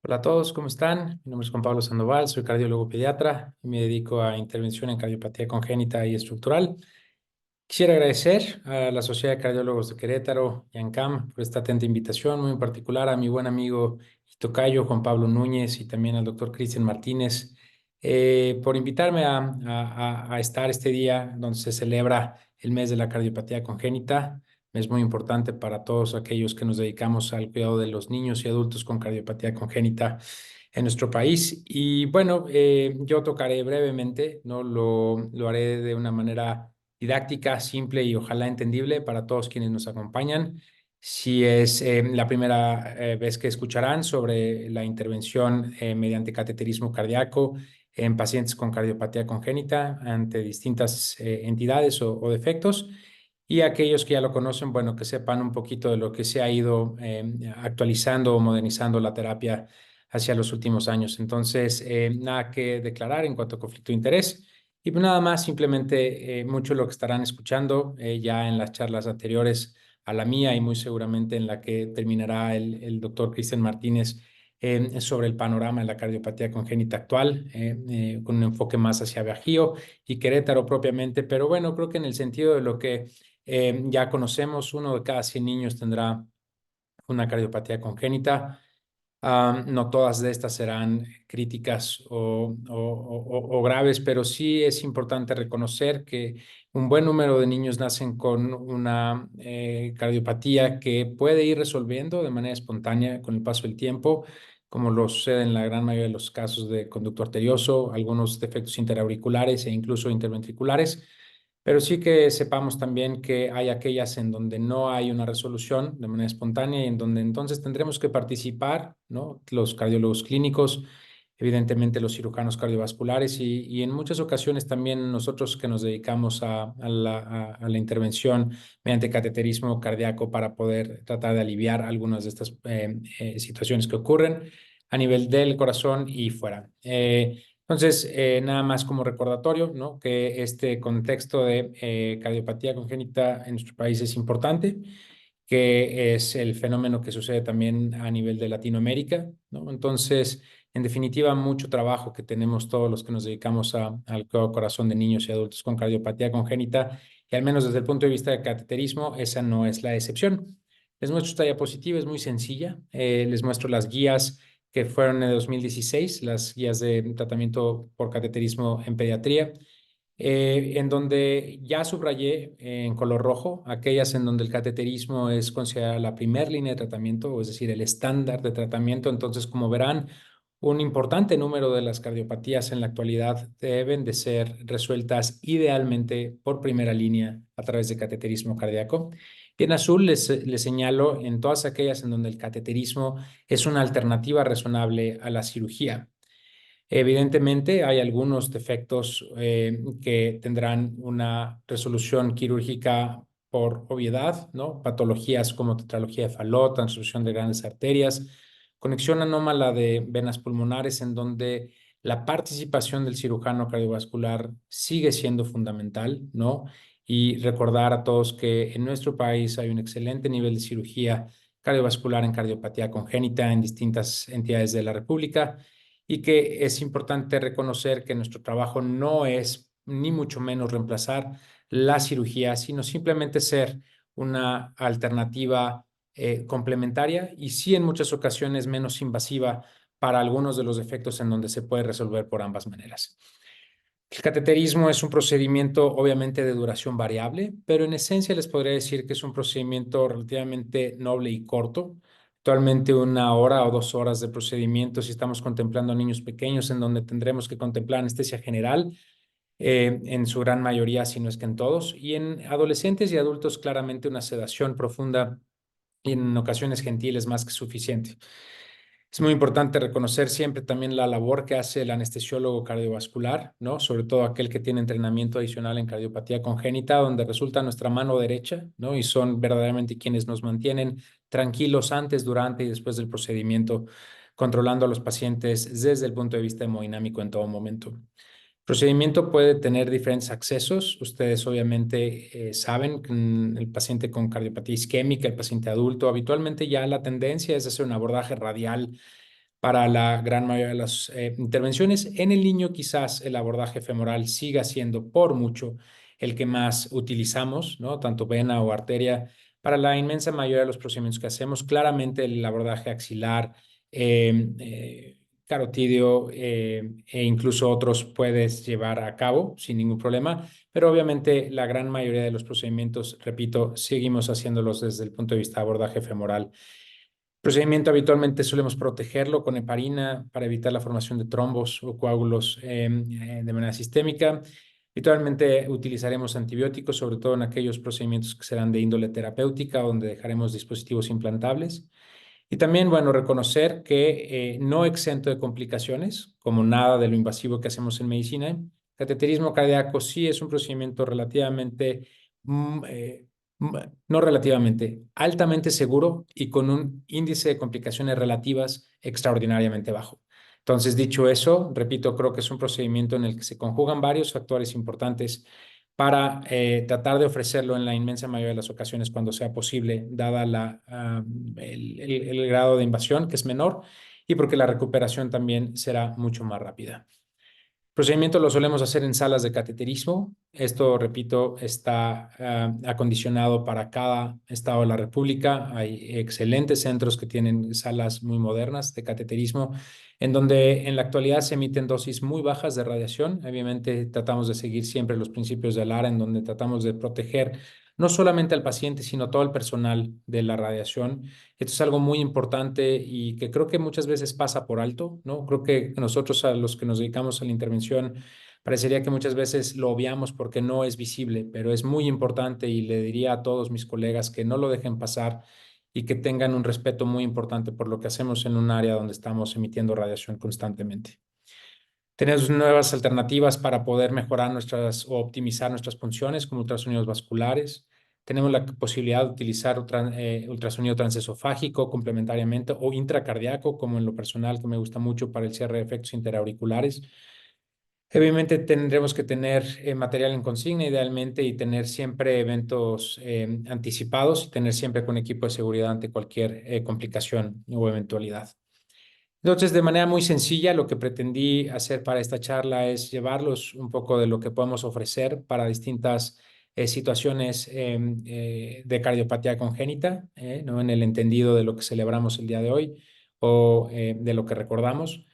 Hola a todos, ¿cómo están? Mi nombre es Juan Pablo Sandoval, soy cardiólogo pediatra y me dedico a intervención en cardiopatía congénita y estructural. Quisiera agradecer a la Sociedad de Cardiólogos de Querétaro y ANCAM por esta atenta invitación, muy en particular a mi buen amigo y tocayo Juan Pablo Núñez y también al doctor Cristian Martínez por invitarme a estar este día donde se celebra el mes de la cardiopatía congénita. Es muy importante para todos aquellos que nos dedicamos al cuidado de los niños y adultos con cardiopatía congénita en nuestro país. Y bueno, yo tocaré brevemente, ¿no? Lo haré de una manera didáctica, simple y ojalá entendible para todos quienes nos acompañan. Si es la primera vez que escucharán sobre la intervención mediante cateterismo cardíaco en pacientes con cardiopatía congénita ante distintas entidades o defectos. Y aquellos que ya lo conocen, bueno, que sepan un poquito de lo que se ha ido actualizando o modernizando la terapia hacia los últimos años. Entonces, nada que declarar en cuanto a conflicto de interés. Y pues nada más, simplemente mucho lo que estarán escuchando ya en las charlas anteriores a la mía y muy seguramente en la que terminará el doctor Cristian Martínez sobre el panorama de la cardiopatía congénita actual, con un enfoque más hacia Bajío y Querétaro propiamente. Pero bueno, creo que en el sentido de lo que ya conocemos, uno de cada 100 niños tendrá una cardiopatía congénita. No todas de estas serán críticas o graves, pero sí es importante reconocer que un buen número de niños nacen con una cardiopatía que puede ir resolviendo de manera espontánea con el paso del tiempo, como lo sucede en la gran mayoría de los casos de conducto arterioso, algunos defectos interauriculares e incluso interventriculares. Pero sí que sepamos también que hay aquellas en donde no hay una resolución de manera espontánea y en donde entonces tendremos que participar, ¿no? Los cardiólogos clínicos, evidentemente los cirujanos cardiovasculares y en muchas ocasiones también nosotros que nos dedicamos a la intervención mediante cateterismo cardíaco para poder tratar de aliviar algunas de estas situaciones que ocurren a nivel del corazón y fuera. Entonces, nada más como recordatorio, ¿no? Que este contexto de cardiopatía congénita en nuestro país es importante, que es el fenómeno que sucede también a nivel de Latinoamérica, ¿no? Entonces, en definitiva, mucho trabajo que tenemos todos los que nos dedicamos al cuidado corazón de niños y adultos con cardiopatía congénita, y al menos desde el punto de vista del cateterismo, esa no es la excepción. Les muestro esta diapositiva, es muy sencilla. Les muestro las guías que fueron en 2016, las guías de tratamiento por cateterismo en pediatría, en donde ya subrayé en color rojo aquellas en donde el cateterismo es considerada la primera línea de tratamiento, es decir, el estándar de tratamiento. Entonces, como verán, un importante número de las cardiopatías en la actualidad deben de ser resueltas idealmente por primera línea a través de cateterismo cardíaco. Y en azul les señalo en todas aquellas en donde el cateterismo es una alternativa razonable a la cirugía. Evidentemente, hay algunos defectos que tendrán una resolución quirúrgica por obviedad, ¿no? Patologías como tetralogía de Fallot, transfusión de grandes arterias, conexión anómala de venas pulmonares, en donde la participación del cirujano cardiovascular sigue siendo fundamental, ¿no? Y recordar a todos que en nuestro país hay un excelente nivel de cirugía cardiovascular en cardiopatía congénita en distintas entidades de la República y que es importante reconocer que nuestro trabajo no es ni mucho menos reemplazar la cirugía, sino simplemente ser una alternativa complementaria y sí en muchas ocasiones menos invasiva para algunos de los defectos en donde se puede resolver por ambas maneras. El cateterismo es un procedimiento obviamente de duración variable, pero en esencia les podría decir que es un procedimiento relativamente noble y corto. Actualmente 1 hora o 2 horas de procedimiento si estamos contemplando a niños pequeños en donde tendremos que contemplar anestesia general, en su gran mayoría, si no es que en todos, y en adolescentes y adultos claramente una sedación profunda y en ocasiones gentiles más que suficiente. Es muy importante reconocer siempre también la labor que hace el anestesiólogo cardiovascular, ¿no? Sobre todo aquel que tiene entrenamiento adicional en cardiopatía congénita, donde resulta nuestra mano derecha, ¿no? Y son verdaderamente quienes nos mantienen tranquilos antes, durante y después del procedimiento, controlando a los pacientes desde el punto de vista hemodinámico en todo momento. El procedimiento puede tener diferentes accesos. Ustedes obviamente saben que el paciente con cardiopatía isquémica, el paciente adulto, habitualmente ya la tendencia es hacer un abordaje radial para la gran mayoría de las intervenciones. En el niño quizás el abordaje femoral siga siendo por mucho el que más utilizamos, ¿no? Tanto vena o arteria. Para la inmensa mayoría de los procedimientos que hacemos, claramente el abordaje axilar, carotídeo e incluso otros puedes llevar a cabo sin ningún problema, pero obviamente la gran mayoría de los procedimientos, repito, seguimos haciéndolos desde el punto de vista de abordaje femoral. Procedimiento habitualmente solemos protegerlo con heparina para evitar la formación de trombos o coágulos de manera sistémica. Habitualmente utilizaremos antibióticos, sobre todo en aquellos procedimientos que serán de índole terapéutica, donde dejaremos dispositivos implantables. Y también, bueno, reconocer que no exento de complicaciones, como nada de lo invasivo que hacemos en medicina. Cateterismo cardíaco sí es un procedimiento relativamente, mm, eh, no relativamente, altamente seguro y con un índice de complicaciones relativas extraordinariamente bajo. Entonces, dicho eso, repito, creo que es un procedimiento en el que se conjugan varios factores importantes para tratar de ofrecerlo en la inmensa mayoría de las ocasiones cuando sea posible, dada el grado de invasión, que es menor, y porque la recuperación también será mucho más rápida. Procedimiento lo solemos hacer en salas de cateterismo. Esto, repito, está acondicionado para cada estado de la República. Hay excelentes centros que tienen salas muy modernas de cateterismo, en donde en la actualidad se emiten dosis muy bajas de radiación. Obviamente tratamos de seguir siempre los principios del ARA, en donde tratamos de proteger no solamente al paciente, sino todo el personal de la radiación. Esto es algo muy importante y que creo que muchas veces pasa por alto, ¿no? Creo que nosotros, a los que nos dedicamos a la intervención, parecería que muchas veces lo obviamos porque no es visible, pero es muy importante y le diría a todos mis colegas que no lo dejen pasar y que tengan un respeto muy importante por lo que hacemos en un área donde estamos emitiendo radiación constantemente. Tenemos nuevas alternativas para poder mejorar nuestras o optimizar nuestras funciones, como ultrasonidos vasculares. Tenemos la posibilidad de utilizar ultrasonido transesofágico complementariamente o intracardíaco, como en lo personal, que me gusta mucho para el cierre de efectos interauriculares. Obviamente tendremos que tener material en consigna idealmente y tener siempre eventos anticipados y tener siempre con equipo de seguridad ante cualquier complicación o eventualidad. Entonces, de manera muy sencilla, lo que pretendí hacer para esta charla es llevarlos un poco de lo que podemos ofrecer para distintas situaciones de cardiopatía congénita, ¿no? En el entendido de lo que celebramos el día de hoy o de lo que recordamos.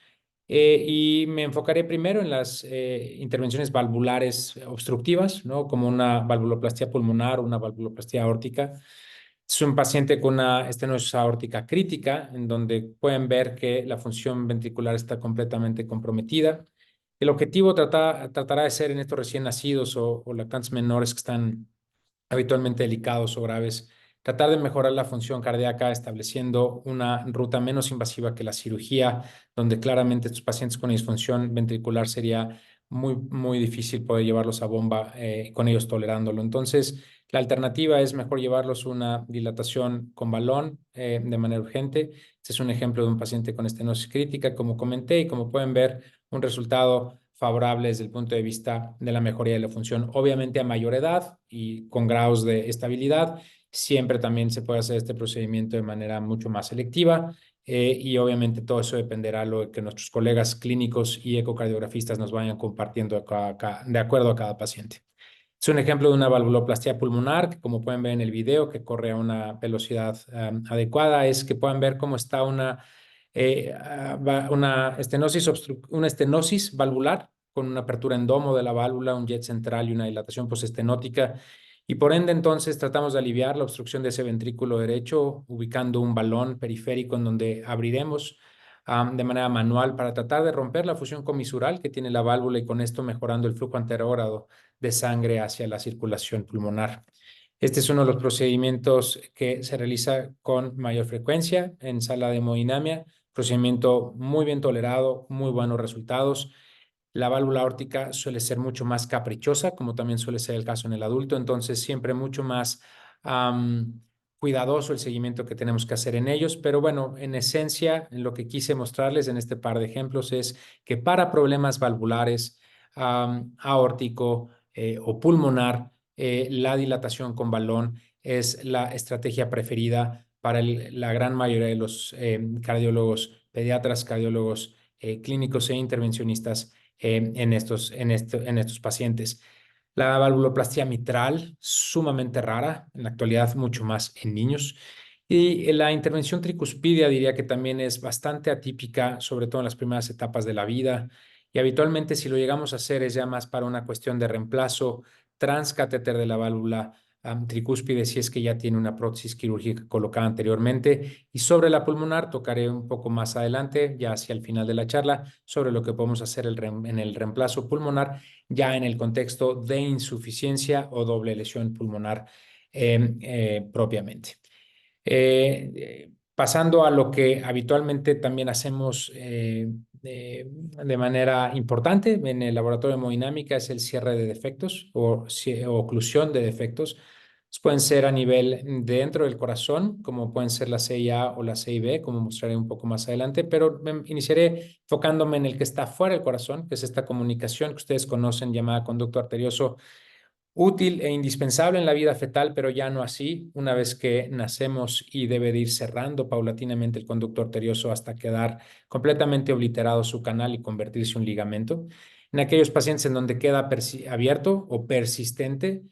Y me enfocaré primero en las intervenciones valvulares obstructivas, ¿no? Como una valvuloplastia pulmonar o una valvuloplastia aórtica. Es un paciente con una estenosis aórtica crítica, en donde pueden ver que la función ventricular está completamente comprometida. El objetivo tratará de ser en estos recién nacidos o lactantes menores que están habitualmente delicados o graves, tratar de mejorar la función cardíaca estableciendo una ruta menos invasiva que la cirugía, donde claramente estos pacientes con disfunción ventricular sería muy difícil poder llevarlos a bomba con ellos tolerándolo. Entonces, la alternativa es mejor llevarlos una dilatación con balón de manera urgente. Este es un ejemplo de un paciente con estenosis crítica, como comenté, y como pueden ver, un resultado favorable desde el punto de vista de la mejoría de la función. Obviamente a mayor edad y con grados de estabilidad, siempre también se puede hacer este procedimiento de manera mucho más selectiva y obviamente todo eso dependerá de lo que nuestros colegas clínicos y ecocardiografistas nos vayan compartiendo de acuerdo a cada paciente. Es un ejemplo de una valvuloplastia pulmonar que, como pueden ver en el video, que corre a una velocidad adecuada, es que puedan ver cómo está una estenosis valvular con una apertura endomo de la válvula, un jet central y una dilatación postestenótica. Y por ende, entonces, tratamos de aliviar la obstrucción de ese ventrículo derecho, ubicando un balón periférico en donde abriremos de manera manual para tratar de romper la fusión comisural que tiene la válvula y con esto mejorando el flujo anterógrado de sangre hacia la circulación pulmonar. Este es uno de los procedimientos que se realiza con mayor frecuencia en sala de hemodinamia, procedimiento muy bien tolerado, muy buenos resultados. La válvula aórtica suele ser mucho más caprichosa, como también suele ser el caso en el adulto, entonces siempre mucho más cuidadoso el seguimiento que tenemos que hacer en ellos, pero bueno, en esencia, en lo que quise mostrarles en este par de ejemplos es que para problemas valvulares, aórtico o pulmonar, la dilatación con balón es la estrategia preferida para la gran mayoría de los cardiólogos pediatras, cardiólogos clínicos e intervencionistas en estos pacientes. La valvuloplastia mitral, sumamente rara, en la actualidad mucho más en niños. Y la intervención tricuspidia diría que también es bastante atípica, sobre todo en las primeras etapas de la vida. Y habitualmente si lo llegamos a hacer es ya más para una cuestión de reemplazo transcatéter de la válvula tricúspide si es que ya tiene una prótesis quirúrgica colocada anteriormente. Y sobre la pulmonar tocaré un poco más adelante, ya hacia el final de la charla, sobre lo que podemos hacer en el reemplazo pulmonar, ya en el contexto de insuficiencia o doble lesión pulmonar propiamente. Pasando a lo que habitualmente también hacemos de manera importante en el laboratorio de hemodinámica es el cierre de defectos o oclusión de defectos. Pueden ser a nivel dentro del corazón, como pueden ser la CIA o la CIB, como mostraré un poco más adelante, pero iniciaré enfocándome en el que está fuera del corazón, que es esta comunicación que ustedes conocen llamada conducto arterioso, útil e indispensable en la vida fetal, pero ya no así una vez que nacemos y debe de ir cerrando paulatinamente el conducto arterioso hasta quedar completamente obliterado su canal y convertirse en un ligamento. En aquellos pacientes en donde queda abierto o persistente,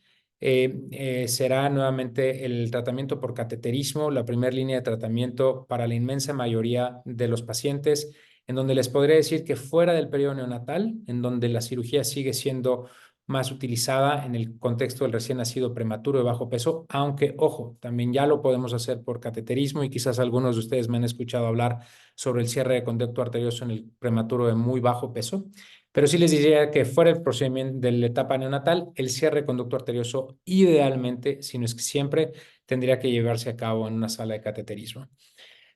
será nuevamente el tratamiento por cateterismo, la primera línea de tratamiento para la inmensa mayoría de los pacientes, en donde les podría decir que fuera del periodo neonatal, en donde la cirugía sigue siendo más utilizada en el contexto del recién nacido prematuro de bajo peso, aunque, ojo, también ya lo podemos hacer por cateterismo y quizás algunos de ustedes me han escuchado hablar sobre el cierre de conducto arterioso en el prematuro de muy bajo peso, pero sí les diría que fuera el procedimiento de la etapa neonatal, el cierre de conducto arterioso idealmente, si no es que siempre, tendría que llevarse a cabo en una sala de cateterismo.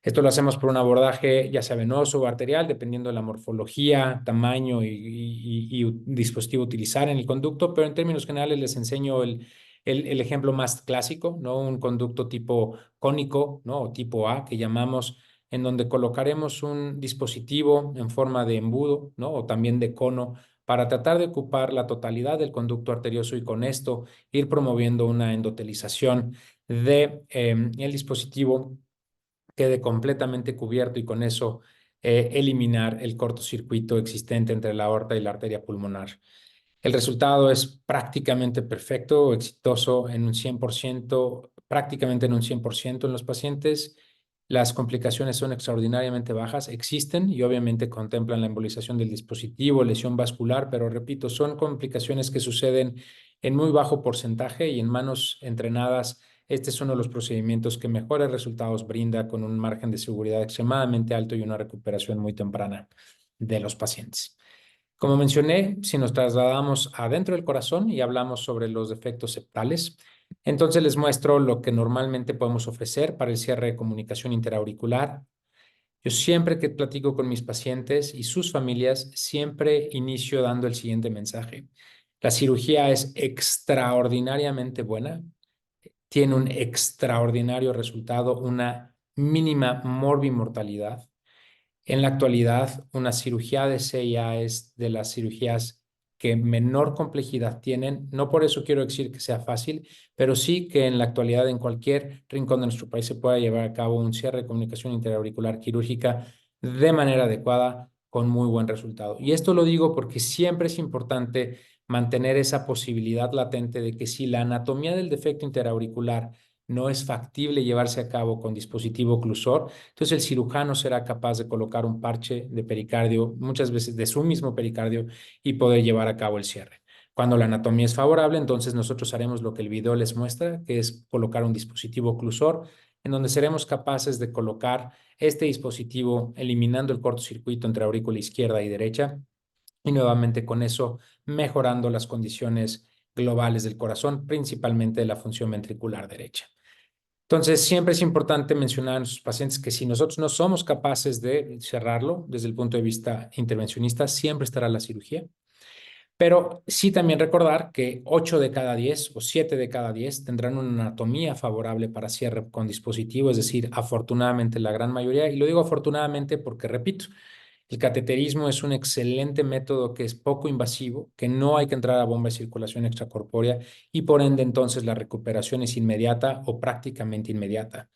Esto lo hacemos por un abordaje ya sea venoso o arterial, dependiendo de la morfología, tamaño y dispositivo a utilizar en el conducto, pero en términos generales les enseño el ejemplo más clásico, ¿no? Un conducto tipo cónico, ¿no? O tipo A, que llamamos, en donde colocaremos un dispositivo en forma de embudo, ¿no? O también de cono, para tratar de ocupar la totalidad del conducto arterioso y con esto ir promoviendo una endotelización de el dispositivo quede completamente cubierto y con eso eliminar el cortocircuito existente entre la aorta y la arteria pulmonar. El resultado es prácticamente perfecto, exitoso en un 100%, prácticamente en un 100% en los pacientes. Las complicaciones son extraordinariamente bajas, existen y obviamente contemplan la embolización del dispositivo, lesión vascular, pero repito, son complicaciones que suceden en muy bajo porcentaje y en manos entrenadas. Este es uno de los procedimientos que mejores resultados brinda con un margen de seguridad extremadamente alto y una recuperación muy temprana de los pacientes. Como mencioné, si nos trasladamos adentro del corazón y hablamos sobre los defectos septales, entonces les muestro lo que normalmente podemos ofrecer para el cierre de comunicación interauricular. Yo siempre que platico con mis pacientes y sus familias, siempre inicio dando el siguiente mensaje. La cirugía es extraordinariamente buena, tiene un extraordinario resultado, una mínima morbimortalidad. En la actualidad, una cirugía de CIA es de las cirugías que menor complejidad tienen. No por eso quiero decir que sea fácil, pero sí que en la actualidad en cualquier rincón de nuestro país se pueda llevar a cabo un cierre de comunicación interauricular quirúrgica de manera adecuada con muy buen resultado. Y esto lo digo porque siempre es importante mantener esa posibilidad latente de que si la anatomía del defecto interauricular no es factible llevarse a cabo con dispositivo oclusor, entonces el cirujano será capaz de colocar un parche de pericardio, muchas veces de su mismo pericardio, y poder llevar a cabo el cierre. Cuando la anatomía es favorable, entonces nosotros haremos lo que el video les muestra, que es colocar un dispositivo oclusor, en donde seremos capaces de colocar este dispositivo eliminando el cortocircuito entre aurícula izquierda y derecha, y nuevamente con eso mejorando las condiciones globales del corazón, principalmente de la función ventricular derecha. Entonces, siempre es importante mencionar a nuestros pacientes que si nosotros no somos capaces de cerrarlo desde el punto de vista intervencionista, siempre estará la cirugía. Pero sí también recordar que 8 de cada 10 o 7 de cada 10 tendrán una anatomía favorable para cierre con dispositivo, es decir, afortunadamente la gran mayoría, y lo digo afortunadamente porque, repito, el cateterismo es un excelente método que es poco invasivo, que no hay que entrar a bomba de circulación extracorpórea y por ende entonces la recuperación es inmediata o prácticamente inmediata.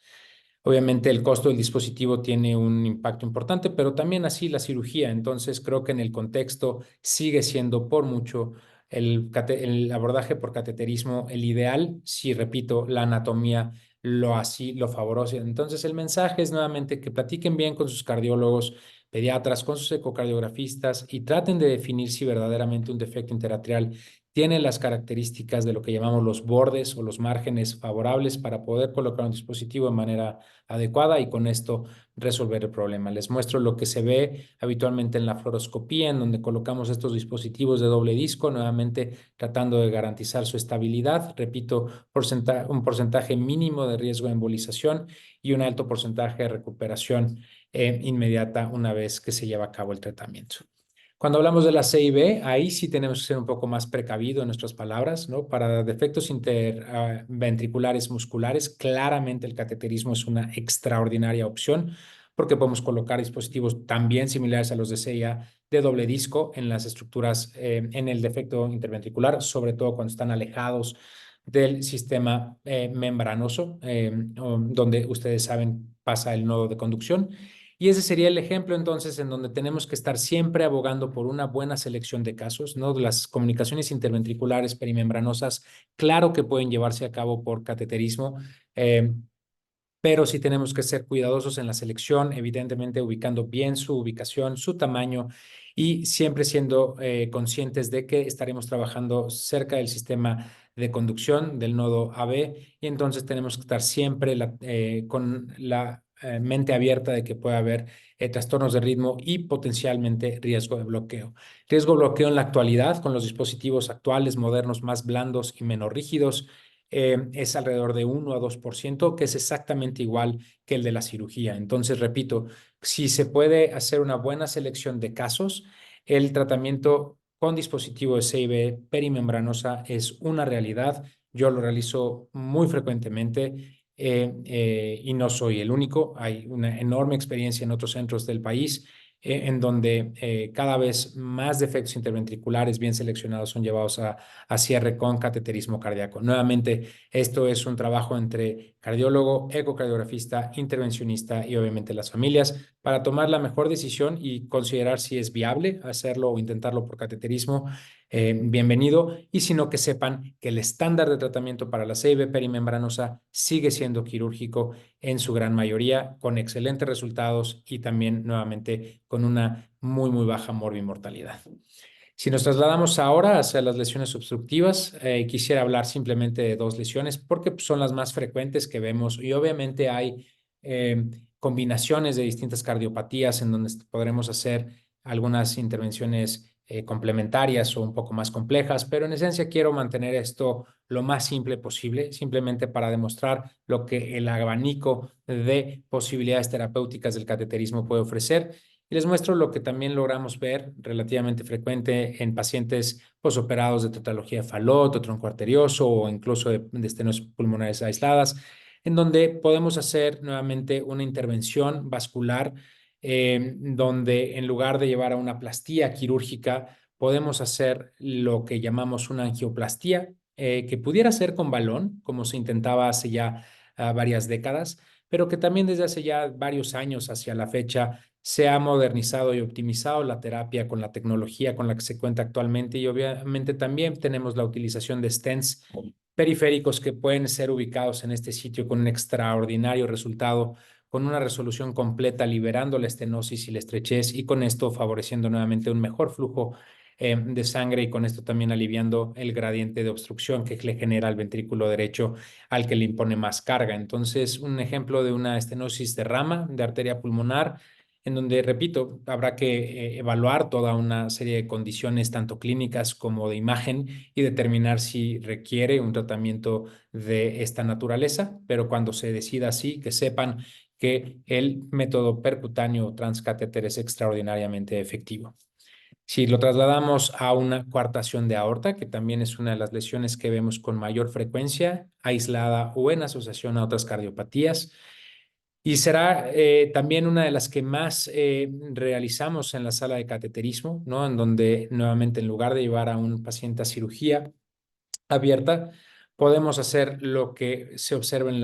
Obviamente el costo del dispositivo tiene un impacto importante, pero también así la cirugía. Entonces creo que en el contexto sigue siendo por mucho el abordaje por cateterismo el ideal, si repito, la anatomía lo favorece. Entonces el mensaje es nuevamente que platiquen bien con sus cardiólogos, pediatras, con sus ecocardiografistas y traten de definir si verdaderamente un defecto interatrial tiene las características de lo que llamamos los bordes o los márgenes favorables para poder colocar un dispositivo de manera adecuada y con esto resolver el problema. Les muestro lo que se ve habitualmente en la fluoroscopía, en donde colocamos estos dispositivos de doble disco, nuevamente tratando de garantizar su estabilidad. Repito, un porcentaje mínimo de riesgo de embolización y un alto porcentaje de recuperación inmediata una vez que se lleva a cabo el tratamiento. Cuando hablamos de la CIB, ahí sí tenemos que ser un poco más precavido en nuestras palabras, ¿no? Para defectos interventriculares musculares, claramente el cateterismo es una extraordinaria opción porque podemos colocar dispositivos también similares a los de CIA de doble disco en las estructuras, en el defecto interventricular, sobre todo cuando están alejados del sistema membranoso, donde ustedes saben pasa el nodo de conducción. Y ese sería el ejemplo entonces en donde tenemos que estar siempre abogando por una buena selección de casos, ¿no? Las comunicaciones interventriculares perimembranosas, claro que pueden llevarse a cabo por cateterismo, eh, pero sí tenemos que ser cuidadosos en la selección, evidentemente ubicando bien su ubicación, su tamaño y siempre siendo conscientes de que estaremos trabajando cerca del sistema de conducción del nodo AB y entonces tenemos que estar siempre con la mente abierta de que puede haber trastornos de ritmo y potencialmente riesgo de bloqueo. Riesgo de bloqueo en la actualidad con los dispositivos actuales, modernos, más blandos y menos rígidos es alrededor de 1 a 2%, que es exactamente igual que el de la cirugía. Entonces, repito, si se puede hacer una buena selección de casos, el tratamiento con dispositivo de CIB perimembranosa es una realidad. Yo lo realizo muy frecuentemente y no soy el único. Hay una enorme experiencia en otros centros del país en donde cada vez más defectos interventriculares bien seleccionados son llevados a cierre con cateterismo cardíaco. Nuevamente, esto es un trabajo entre cardiólogo, ecocardiografista, intervencionista y obviamente las familias para tomar la mejor decisión y considerar si es viable hacerlo o intentarlo por cateterismo. Bienvenido. Y sino que sepan que el estándar de tratamiento para la CIB perimembranosa sigue siendo quirúrgico en su gran mayoría, con excelentes resultados y también nuevamente con una muy baja morbimortalidad. Si nos trasladamos ahora hacia las lesiones obstructivas, quisiera hablar simplemente de dos lesiones porque son las más frecuentes que vemos y obviamente hay combinaciones de distintas cardiopatías en donde podremos hacer algunas intervenciones complementarias o un poco más complejas, pero en esencia quiero mantener esto lo más simple posible, simplemente para demostrar lo que el abanico de posibilidades terapéuticas del cateterismo puede ofrecer y les muestro lo que también logramos ver relativamente frecuente en pacientes posoperados de tetralogía de Fallot o tronco arterioso o incluso de estenosis pulmonares aisladas, en donde podemos hacer nuevamente una intervención vascular donde en lugar de llevar a una plastía quirúrgica, podemos hacer lo que llamamos una angioplastía, que pudiera ser con balón, como se intentaba hace ya varias décadas, pero que también desde hace ya varios años hacia la fecha se ha modernizado y optimizado la terapia con la tecnología con la que se cuenta actualmente y obviamente también tenemos la utilización de stents periféricos que pueden ser ubicados en este sitio con un extraordinario resultado, con una resolución completa, liberando la estenosis y la estrechez y con esto favoreciendo nuevamente un mejor flujo de sangre y con esto también aliviando el gradiente de obstrucción que le genera al ventrículo derecho al que le impone más carga. Entonces, un ejemplo de una estenosis de rama de arteria pulmonar en donde, repito, habrá que evaluar toda una serie de condiciones, tanto clínicas como de imagen, y determinar si requiere un tratamiento de esta naturaleza, pero cuando se decida así, que sepan que el método percutáneo transcatéter es extraordinariamente efectivo. Si lo trasladamos a una coartación de aorta, que también es una de las lesiones que vemos con mayor frecuencia, aislada o en asociación a otras cardiopatías, y será también una de las que más realizamos en la sala de cateterismo, ¿no? En donde nuevamente en lugar de llevar a un paciente a cirugía abierta, podemos hacer lo que se observa en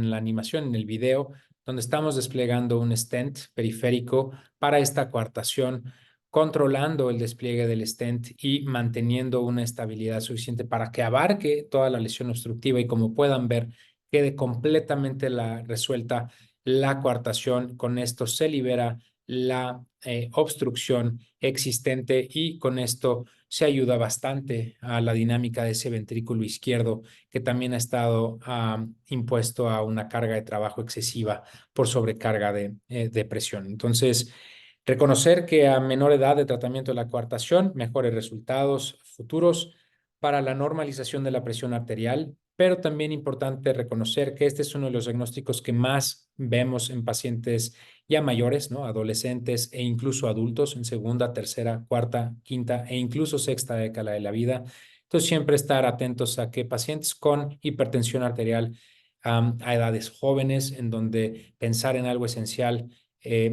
la animación, en el video, donde estamos desplegando un stent periférico para esta coartación, controlando el despliegue del stent y manteniendo una estabilidad suficiente para que abarque toda la lesión obstructiva y, como puedan ver, quede completamente resuelta la coartación. Con esto se libera la obstrucción existente y con esto se ayuda bastante a la dinámica de ese ventrículo izquierdo, que también ha estado impuesto a una carga de trabajo excesiva por sobrecarga de presión. Entonces, reconocer que a menor edad de tratamiento de la coartación, mejores resultados futuros para la normalización de la presión arterial, pero también importante reconocer que este es uno de los diagnósticos que más vemos en pacientes ya mayores, ¿no? Adolescentes e incluso adultos en segunda, tercera, cuarta, quinta e incluso sexta década de la vida. Entonces, siempre estar atentos a que pacientes con hipertensión arterial a edades jóvenes, en donde pensar en algo esencial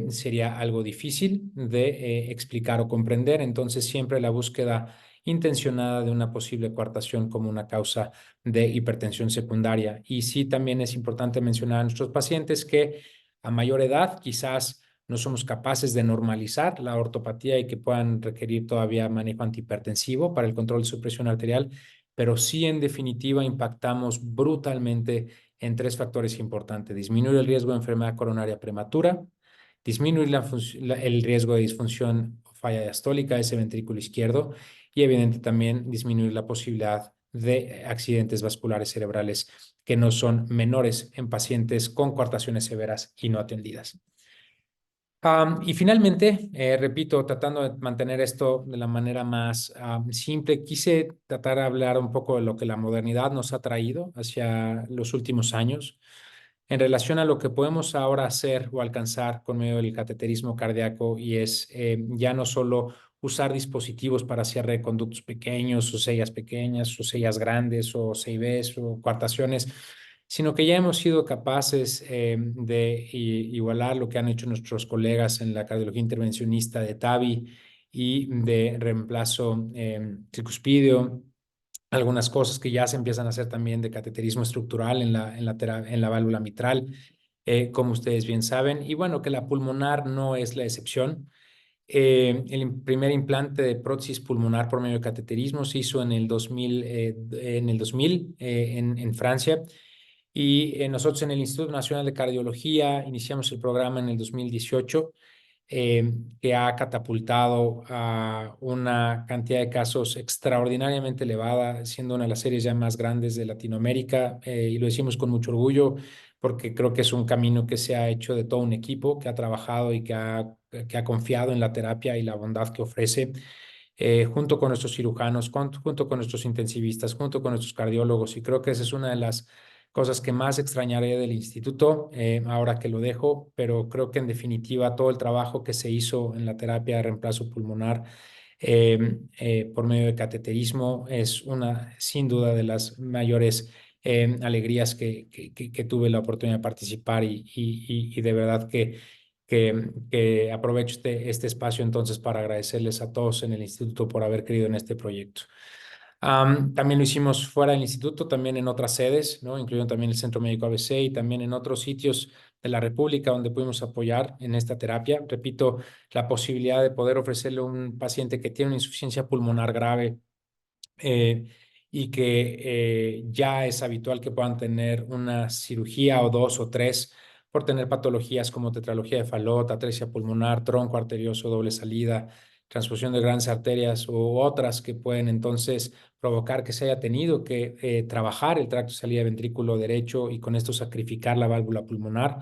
sería algo difícil de explicar o comprender. Entonces, siempre la búsqueda intencionada de una posible coartación como una causa de hipertensión secundaria. Y sí, también es importante mencionar a nuestros pacientes que a mayor edad quizás no somos capaces de normalizar la ortopatía y que puedan requerir todavía manejo antihipertensivo para el control de su presión arterial, pero sí, en definitiva, impactamos brutalmente en tres factores importantes: disminuir el riesgo de enfermedad coronaria prematura, disminuir el riesgo de disfunción o falla diastólica de ese ventrículo izquierdo y, evidente, también disminuir la posibilidad de accidentes vasculares cerebrales que no son menores en pacientes con coartaciones severas y no atendidas. Y finalmente, repito, tratando de mantener esto de la manera más simple, quise tratar de hablar un poco de lo que la modernidad nos ha traído hacia los últimos años en relación a lo que podemos ahora hacer o alcanzar con medio del cateterismo cardíaco, y es ya no solo usar dispositivos para cierre de conductos pequeños o sellas pequeñas o sellas grandes o CIVs o coartaciones, sino que ya hemos sido capaces de igualar lo que han hecho nuestros colegas en la cardiología intervencionista de TAVI y de reemplazo tricuspidio, algunas cosas que ya se empiezan a hacer también de cateterismo estructural en la válvula mitral, como ustedes bien saben. Y bueno, que la pulmonar no es la excepción. El primer implante de prótesis pulmonar por medio de cateterismo se hizo en Francia. Y nosotros en el Instituto Nacional de Cardiología iniciamos el programa en el 2018, que ha catapultado a una cantidad de casos extraordinariamente elevada, siendo una de las series ya más grandes de Latinoamérica. Y lo decimos con mucho orgullo porque creo que es un camino que se ha hecho de todo un equipo que ha trabajado y que ha confiado en la terapia y la bondad que ofrece, junto con nuestros cirujanos, junto con nuestros intensivistas, junto con nuestros cardiólogos. Y creo que esa es una de las cosas que más extrañaré del instituto ahora que lo dejo, pero creo que en definitiva todo el trabajo que se hizo en la terapia de reemplazo pulmonar por medio de cateterismo es una, sin duda, de las mayores alegrías que tuve la oportunidad de participar, y de verdad que aprovecho este espacio entonces para agradecerles a todos en el instituto por haber creído en este proyecto. También lo hicimos fuera del instituto, también en otras sedes, ¿no? Incluyendo también el Centro Médico ABC y también en otros sitios de la República donde pudimos apoyar en esta terapia. Repito, la posibilidad de poder ofrecerle a un paciente que tiene una insuficiencia pulmonar grave, eh, y que ya es habitual que puedan tener una cirugía o dos o tres por tener patologías como tetralogía de Fallot, atresia pulmonar, tronco arterioso, doble salida, transfusión de grandes arterias u otras que pueden entonces provocar que se haya tenido que trabajar el tracto de salida de ventrículo derecho y con esto sacrificar la válvula pulmonar,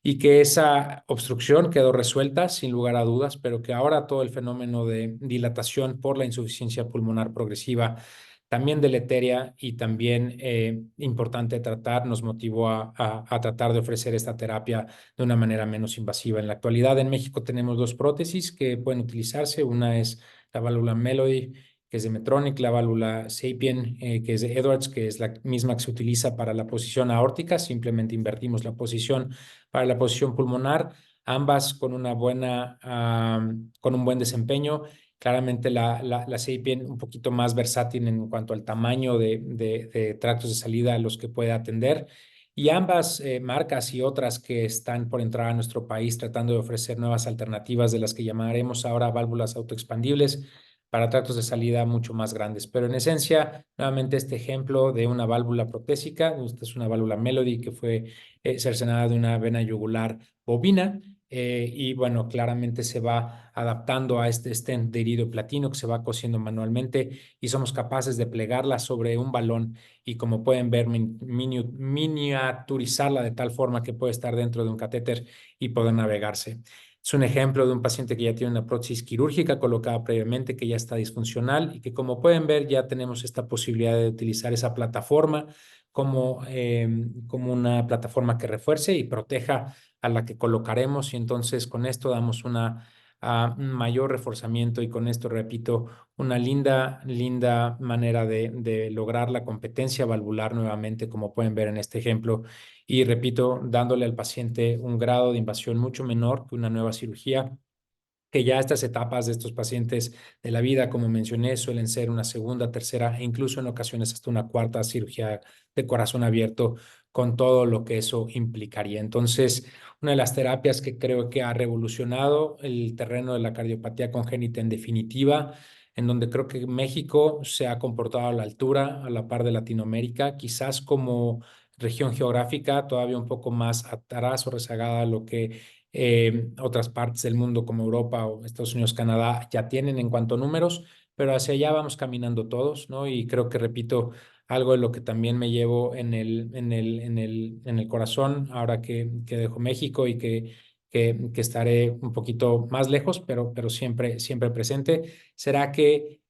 y que esa obstrucción quedó resuelta sin lugar a dudas, pero que ahora todo el fenómeno de dilatación por la insuficiencia pulmonar progresiva, también deleteria y también importante tratar, nos motivó a tratar de ofrecer esta terapia de una manera menos invasiva. En la actualidad en México tenemos dos prótesis que pueden utilizarse. Una es la válvula Melody, que es de Medtronic, la válvula Sapien, que es de Edwards, que es la misma que se utiliza para la posición aórtica. Simplemente invertimos la posición para la posición pulmonar, ambas con con un buen desempeño. Claramente la Sapien un poquito más versátil en cuanto al tamaño de tractos de salida a los que puede atender, Y ambas marcas y otras que están por entrar a nuestro país tratando de ofrecer nuevas alternativas de las que llamaremos ahora válvulas autoexpandibles para tractos de salida mucho más grandes. Pero en esencia, nuevamente este ejemplo de una válvula protésica, esta es una válvula Melody que fue cercenada de una vena yugular bovina. Y bueno, claramente se va adaptando a este stent de iridio platino que se va cosiendo manualmente y somos capaces de plegarla sobre un balón y como pueden ver, miniaturizarla de tal forma que puede estar dentro de un catéter y poder navegarse. Es un ejemplo de un paciente que ya tiene una prótesis quirúrgica colocada previamente, que ya está disfuncional y que como pueden ver ya tenemos esta posibilidad de utilizar esa plataforma como una plataforma que refuerce y proteja a la que colocaremos y entonces con esto damos un mayor reforzamiento y con esto, repito, una linda manera de lograr la competencia valvular nuevamente, como pueden ver en este ejemplo. Y repito, dándole al paciente un grado de invasión mucho menor que una nueva cirugía, que ya estas etapas de estos pacientes de la vida, como mencioné, suelen ser una segunda, tercera e incluso en ocasiones hasta una cuarta cirugía de corazón abierto con todo lo que eso implicaría. Entonces, una de las terapias que creo que ha revolucionado el terreno de la cardiopatía congénita en definitiva, en donde creo que México se ha comportado a la altura, a la par de Latinoamérica, quizás como región geográfica todavía un poco más atrás o rezagada a lo que otras partes del mundo como Europa o Estados Unidos, Canadá ya tienen en cuanto a números, pero hacia allá vamos caminando todos, ¿no? Y creo que, repito, algo de lo que también me llevo en el corazón ahora que dejo México y que estaré un poquito más lejos, pero siempre presente, será que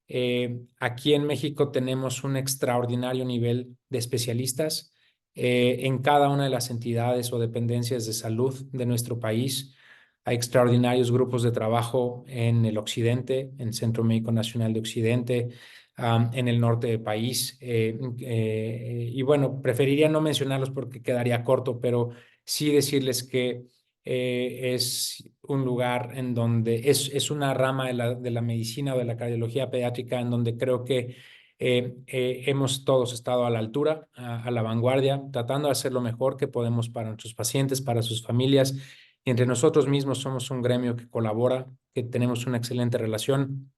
aquí en México tenemos un extraordinario nivel de especialistas en cada una de las entidades o dependencias de salud de nuestro país. Hay extraordinarios grupos de trabajo en el occidente, en Centro Médico Nacional de Occidente, en el norte del país. Y bueno, preferiría no mencionarlos porque quedaría corto, pero sí decirles que es un lugar en donde es una rama de la medicina o de la cardiología pediátrica en donde creo que hemos todos estado a la altura, a la vanguardia, tratando de hacer lo mejor que podemos para nuestros pacientes, para sus familias. Y entre nosotros mismos somos un gremio que colabora, que tenemos una excelente relación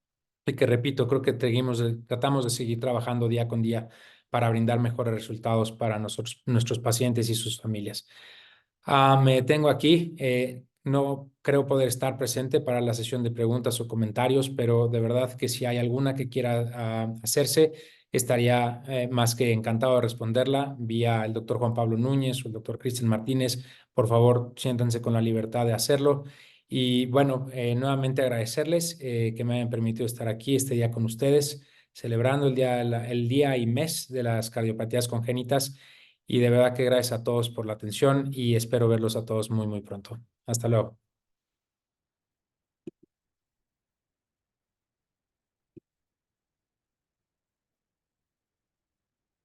y que, repito, creo que tratamos de seguir trabajando día con día para brindar mejores resultados para nosotros, nuestros pacientes y sus familias. Me tengo aquí. No creo poder estar presente para la sesión de preguntas o comentarios, pero de verdad que si hay alguna que quiera hacerse, estaría más que encantado de responderla vía el doctor Juan Pablo Núñez o el doctor Cristian Martínez. Por favor, siéntanse con la libertad de hacerlo. Y bueno, nuevamente agradecerles que me hayan permitido estar aquí este día con ustedes, celebrando el día y mes de las cardiopatías congénitas. Y de verdad que gracias a todos por la atención y espero verlos a todos muy pronto. Hasta luego.